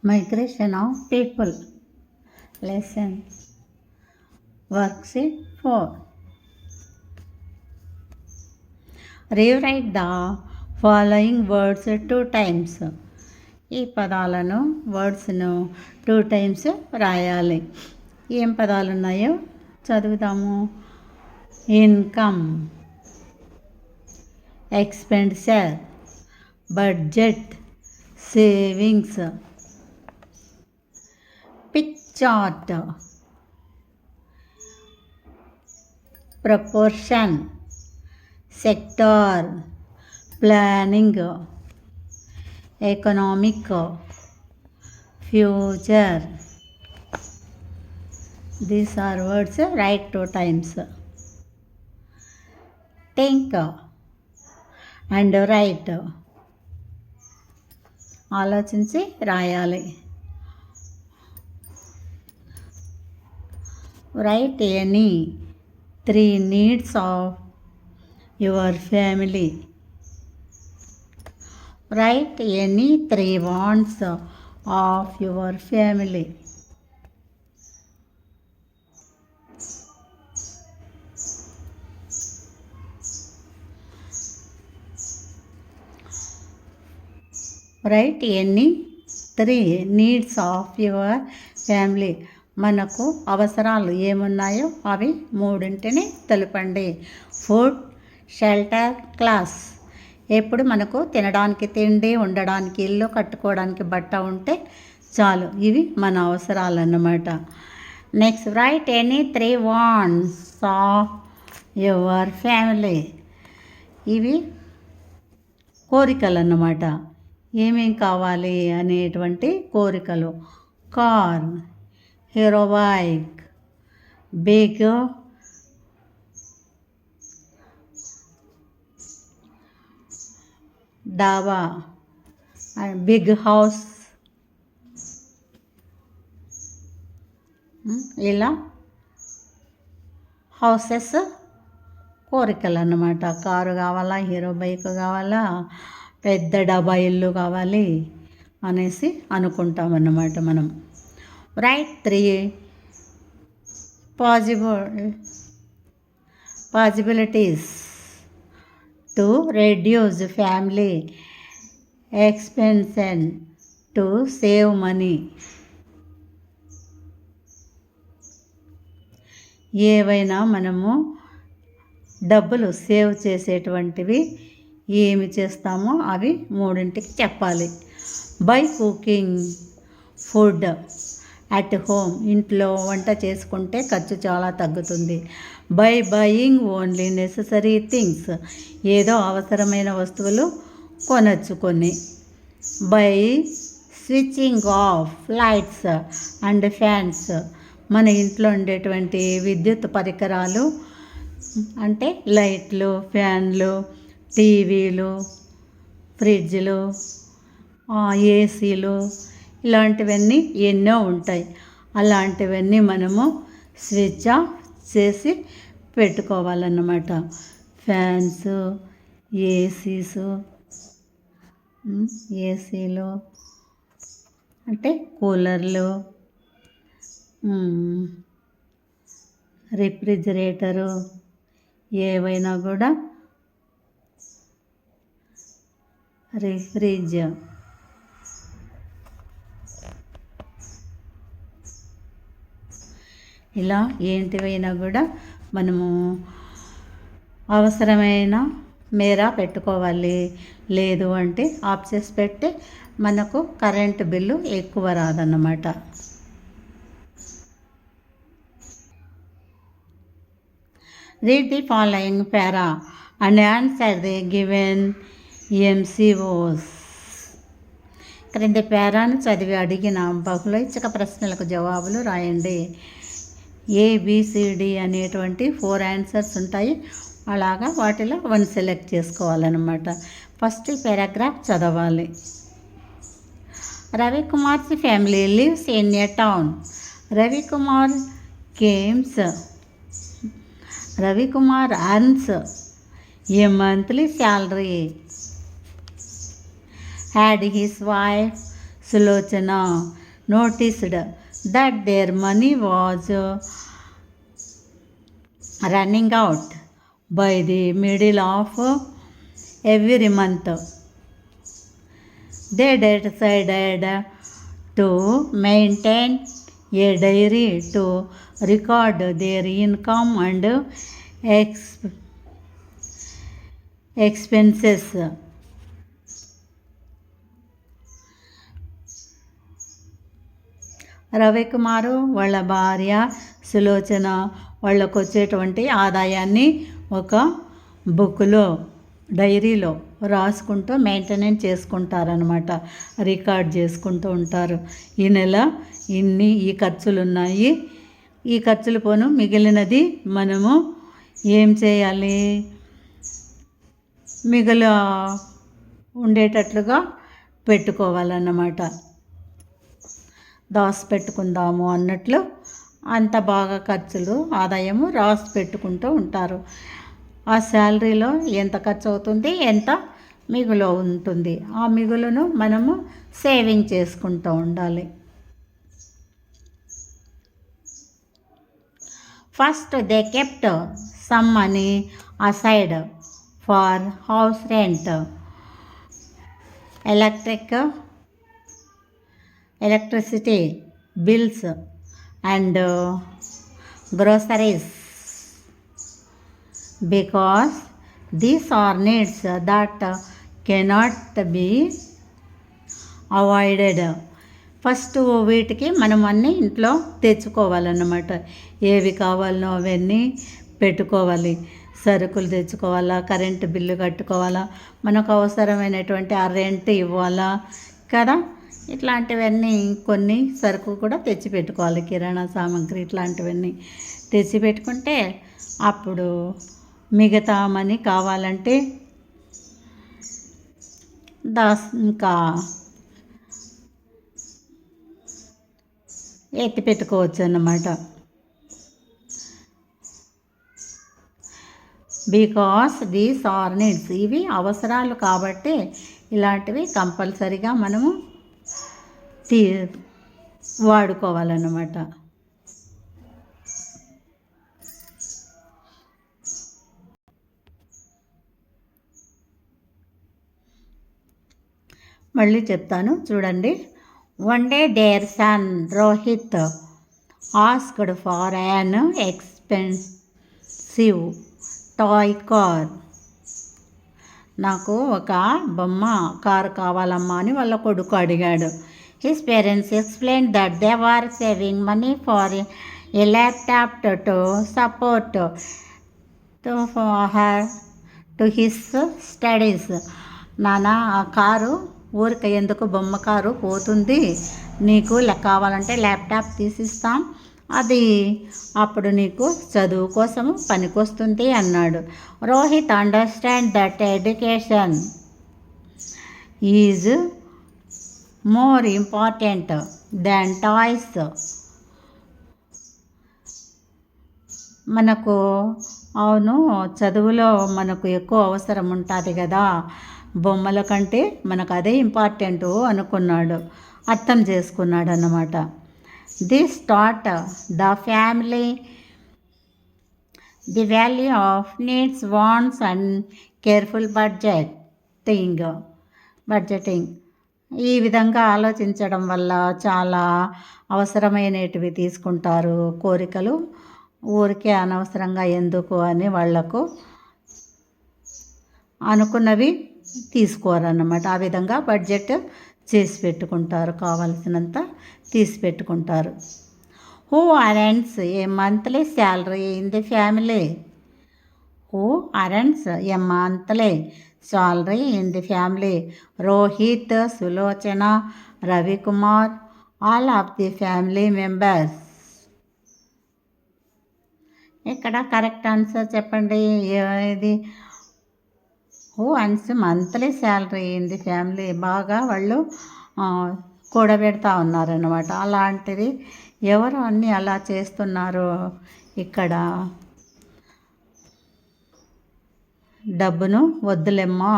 Migration of people. Lesson. Worksheet 4. Rewrite the following words 2 times. ఈ పదాలను వర్డ్స్ను 2 times రాయాలి. ఏం పదాలు ఉన్నాయో చదువుదాము. Income, expenditure, budget, savings. Pie chart, proportion, sector, planning, economic, future. These are words write 2 times. Think and write. ఆలోచించి రాయాలి. Write any 3 needs of your family. Write any 3 wants of your family. Right any 3 needs of your family. మనకు అవసరాలు ఏమున్నాయో అవి 3 తెలపండి. Food, shelter, class. ఎప్పుడు మనకు తినడానికి తిండి, ఉండడానికి ఇల్లు, కట్టుకోవడానికి బట్ట ఉంటే చాలు. ఇవి మన అవసరాలు అన్నమాట. Next right any 3 wants of your family. ఇవి కోరికలు అన్నమాట. ఏమేం కావాలి అనేటువంటి కోరికలు. కార్, హీరో బైక్, బిగ్ డాబా, బిగ్ హౌస్. ఇలా హౌసెస్ కోరికలు అన్నమాట. కారు కావాలా, హీరో బైక్ కావాలా, పెద్ద డబ్బా ఇల్లు కావాలి అనేసి అనుకుంటామన్నమాట మనం. Right 3 possibilities to reduce family expenses to save money. ఏవైనా మనము డబ్బులు సేవ్ చేసేటువంటివి ఏమి చేస్తామో అవి 3 చెప్పాలి. By cooking food at home. ఇంట్లో వంట చేసుకుంటే ఖర్చు చాలా తగ్గుతుంది. By buying only necessary things. ఏదో అవసరమైన వస్తువులు కొనచ్చు కొన్ని. By switching of lights and fans. మన ఇంట్లో ఉండేటువంటి విద్యుత్ పరికరాలు అంటే లైట్లు, ఫ్యాన్లు, టీవీలు, ఫ్రిడ్జ్లు, ఏసీలు, ఇలాంటివన్నీ ఎన్నో ఉంటాయి. అలాంటివన్నీ మనము స్విచ్ ఆఫ్ చేసి పెట్టుకోవాలన్నమాట. ఫ్యాన్స్, ఏసీలు అంటే కూలర్లు, రిఫ్రిజిరేటరు, ఏవైనా కూడా ఫ్రిడ్జ్. ఇలా ఏంటివైనా కూడా మనము అవసరమైన మేర పెట్టుకోవాలి. లేదు అంటే ఆఫ్ చేసి పెట్టి మనకు కరెంటు బిల్లు ఎక్కువ రాదన్నమాట. Read the following para and answer the given MCQs. క్రింది పేరాను చదివి అడిగిన బహుళైచ్ఛిక ప్రశ్నలకు జవాబులు రాయండి. ABCD అనేటువంటి 4 ఆన్సర్స్ ఉంటాయి. అలాగా వాటిలో 1 సెలెక్ట్ చేసుకోవాలన్నమాట. ఫస్ట్ పారాగ్రాఫ్ చదవాలి. Ravikumar's family lives in a town. Ravikumar earns a monthly salary. Had his wife Sulochana noticed that their money was running out by the middle of every month. They decided to maintain a diary to record their income and expenses. Ravikumar వాళ్ళ భార్య సులోచన వాళ్ళకు వచ్చేటువంటి ఆదాయాన్ని ఒక బుక్లో డైరీలో రాసుకుంటూ maintenance చేసుకుంటారనమాట, record చేసుకుంటూ ఉంటారు. ఈ నెల ఈ ఖర్చులు ఉన్నాయి, ఈ ఖర్చులు పోను మిగిలినది మనము ఏం చేయాలి, ఉండేటట్లుగా పెట్టుకోవాలన్నమాట, దాసి పెట్టుకుందాము అన్నట్లు అంత బాగా ఖర్చులు ఆదాయము రాసి పెట్టుకుంటూ ఉంటారు. ఆ శాలరీలో ఎంత ఖర్చు అవుతుంది, ఎంత మిగులు ఉంటుంది, ఆ మిగులును మనము సేవింగ్ చేసుకుంటూ ఉండాలి. First they kept some money aside for house rent, electricity bills and groceries, because these are needs that cannot be avoided. First వీటికి మనం అన్నీ ఇంట్లో తెచ్చుకోవాలన్నమాట, ఏవి కావాలనో అవన్నీ పెట్టుకోవాలి. సరుకులు తెచ్చుకోవాలా, కరెంటు బిల్లు కట్టుకోవాలా, మనకు అవసరమైనటువంటి ఆ రెంట్ ఇవ్వాలా కదా, ఇట్లాంటివన్నీ కొన్ని సరుకు కూడా తెచ్చిపెట్టుకోవాలి, కిరాణా సామాగ్రి ఇట్లాంటివన్నీ తెచ్చిపెట్టుకుంటే అప్పుడు మిగతా మనీ కావాలంటే ఇంకా ఎత్తి పెట్టుకోవచ్చు అన్నమాట. బికాస్ దీస్ ఆర్ నీడ్స్, ఇవి అవసరాలు కాబట్టి ఇలాంటివి కంపల్సరీగా మనము వాడుకోవాలన్నమాట. మళ్ళీ చెప్తాను చూడండి. One day their son Rohit asked for an expensive toy car. నాకు ఒక బొమ్మ కారు కావాలమ్మా అని వాళ్ళ కొడుకు అడిగాడు. His parents explained that they were saving money for a laptop to support to his studies. నాన్న, ఆ కారు ఊరికే ఎందుకు, బొమ్మ కారు పోతుంది, నీకు కావాలంటే ల్యాప్టాప్ తీసిస్తాం, అది అప్పుడు నీకు చదువు కోసము పనికొస్తుంది అన్నాడు. Rohit understand that education is more important than toys. మనకు అవును, చదువులో మనకు ఎక్కువ అవసరం ఉంటుంది కదా, బొమ్మల కంటే మనకు అదే ఇంపార్టెంటు అనుకున్నాడు, అర్థం చేసుకున్నాడు అన్నమాట. This taught the family the value of needs, wants and careful budgeting. ఈ విధంగా ఆలోచించడం వల్ల చాలా అవసరమైనటివి తీసుకుంటారు, కోరికలు ఊరికే అనవసరంగా ఎందుకు అని వాళ్లకు అనుకున్నవి తీసుకోరన్నమాట. ఆ విధంగా బడ్జెట్ చేసి పెట్టుకుంటారు, కావలసినంత తీసి పెట్టుకుంటారు. Who earns a monthly salary in the family? Who earns a monthly salary in the family? Rohit, Sulochana, Ravikumar, all of the family members. ఇక్కడ కరెక్ట్ ఆన్సర్ చెప్పండి. ఇది who earns monthly salary in the family, బాగా వాళ్ళు కూడబెడతా ఉన్నారన్నమాట. అలాంటిది ఎవరు అన్నీ అలా చేస్తున్నారు? ఇక్కడ డబ్బును వద్దులేమ్మా,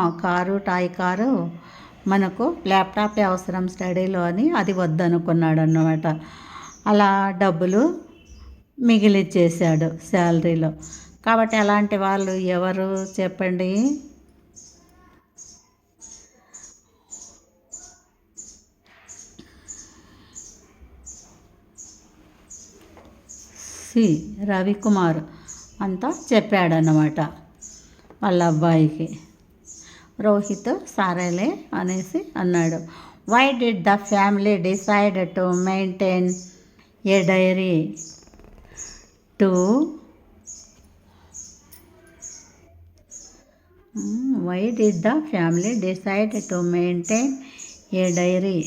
టాయ్ కారు మనకు ల్యాప్టాప్ అవసరం స్టడీలో అని అది వద్దనుకున్నాడు అన్నమాట. అలా డబ్బులు మిగిలిచ్చేసాడు శాలరీలో. కాబట్టి అలాంటి వాళ్ళు ఎవరు చెప్పండి? సి రవికుమార్ అంతా చెప్పాడన్నమాట వాళ్ళ అబ్బాయికి. రోహిత్ సరేలే అనేసి అన్నాడు. Why did the family decide to maintain a diary to why did the family decide to maintain a diary